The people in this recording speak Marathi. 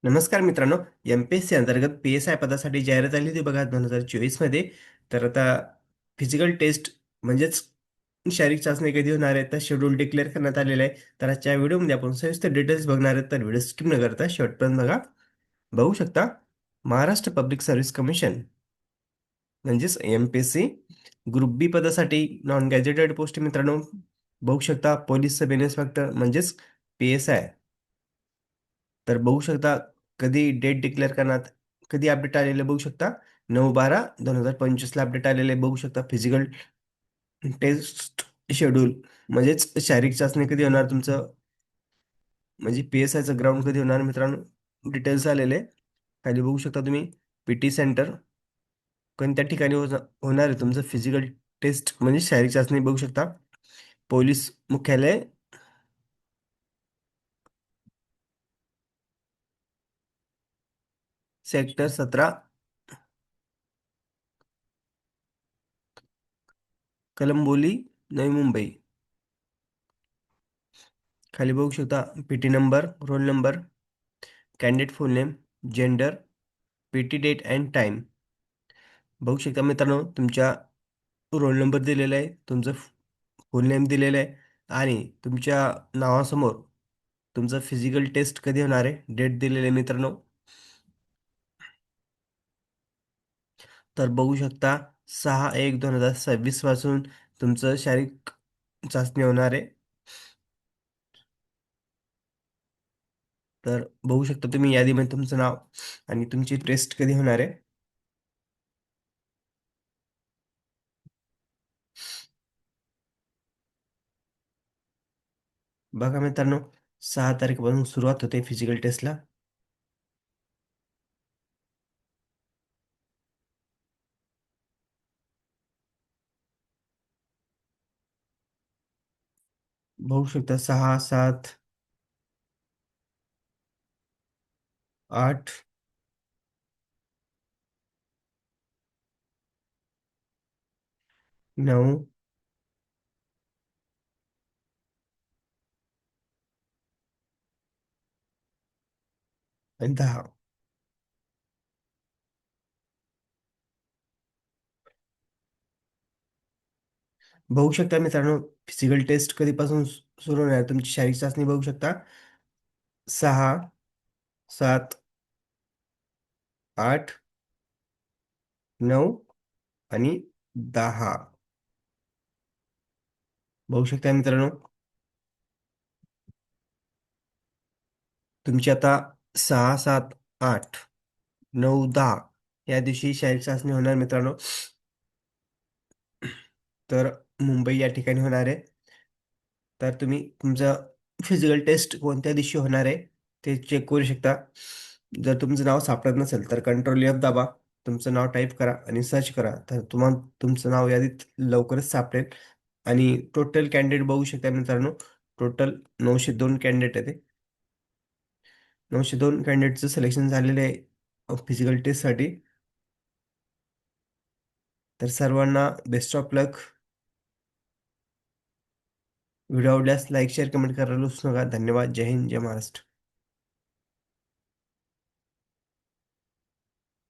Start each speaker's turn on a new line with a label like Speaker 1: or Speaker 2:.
Speaker 1: नमस्कार मित्रांनो. एम-पी-एस-सी अंतर्गत पी-एस-आय पदासाठी जाहिरात आली होती बघा 2024 मध्ये. तर आता फिजिकल टेस्ट म्हणजेच शारीरिक चाचणी कधी होणार आहे, तर शेड्यूल डिक्लेअर करण्यात आलेलं आहे. तर आजच्या व्हिडिओमध्ये आपण सविस्तर डिटेल्स बघणार आहेत. तर व्हिडिओ स्किप न करता शेवटपर्यंत बघा. बघू शकता महाराष्ट्र पब्लिक सर्व्हिस कमिशन म्हणजेच एम-पी-एस-सी ग्रुप बी पदासाठी नॉन गॅझेटेड पोस्ट मित्रांनो बघू शकता. पोलीस सब इन्स्पेक्टर म्हणजेच पी-एस-आय. तर बघू शकता कधी डेट डिक्लेअर करण्यात कधी अपडेट आलेलं बघू शकता. 9/12/2025 ला अपडेट आलेलं आहे बघू शकता. फिजिकल टेस्ट शेड्यूल म्हणजेच शारीरिक चाचणी कधी होणार तुमचं, म्हणजे पी-एस-आयचं ग्राउंड कधी होणार मित्रांनो, डिटेल्स आलेले. खाली बघू शकता तुम्ही पी-टी सेंटर कोणत्या ठिकाणी होणार आहे तुमचं फिजिकल टेस्ट म्हणजे शारीरिक चाचणी बघू शकता. पोलीस मुख्यालय, सेक्टर 17, कलंबोली, नवी मुंबई. खाली बघू शकता PT number, roll number, candidate full name, gender, PT date and time. बघू शकता मित्रांनो तुमच्या रोल नंबर दिलेला आहे, तुमचं फुल नेम दिलेलं आहे आणि तुमच्या नावासमोर तुमचं फिजिकल टेस्ट कधी होणार आहे, डेट दिलेली आहे मित्रांनो. तर बघू शकता 6/1/2026 पासून तुमचं शारीरिक चाचणी होणार आहे. तर बघू शकता तुम्ही यादीमध्ये तुमचं नाव आणि तुमची टेस्ट कधी होणार आहे. बघा मित्रांनो 6 तारखेपासून सुरुवात होते फिजिकल टेस्टला. बघू शकता 6, 7, 8, 9 आणि 10. बघू शकता मित्रांनो फिजिकल टेस्ट कधीपासून सुरू होणार आहे. तुमची शारीरिक चाचणी बघू शकता 6, 7, 8, 9 आणि 10. बघू शकता मित्रांनो तुमची आता 6, 7, 8, 9, 10 या दिवशी शारीरिक चाचणी होणार मित्रांनो. तर मुंबई या ठिकाणी होणार आहे. तर तुम्ही तुमचं फिजिकल टेस्ट कोणत्या दिवशी होणार आहे ते चेक करू शकता. जर तुमचं नाव सापडत नसेल तर कंट्रोल F दाबा. तुमचं नाव टाइप करा आणि सर्च करा. तर तुम्हाला तुमचं नाव यादीत लवकरच सापडेल. आणि टोटल कॅन्डिडेट बघू शकता मित्रांनो. टोटल 902 कॅन्डिडेट आहे ते. 902 कॅन्डिडेटचं सिलेक्शन झालेलं आहे फिजिकल टेस्टसाठी. तर सर्वांना बेस्ट ऑफ लक. व्हिडिओ आवडल्यास लाईक, शेअर, कमेंट करायला विसरू नका. धन्यवाद. जय हिंद, जय महाराष्ट्र.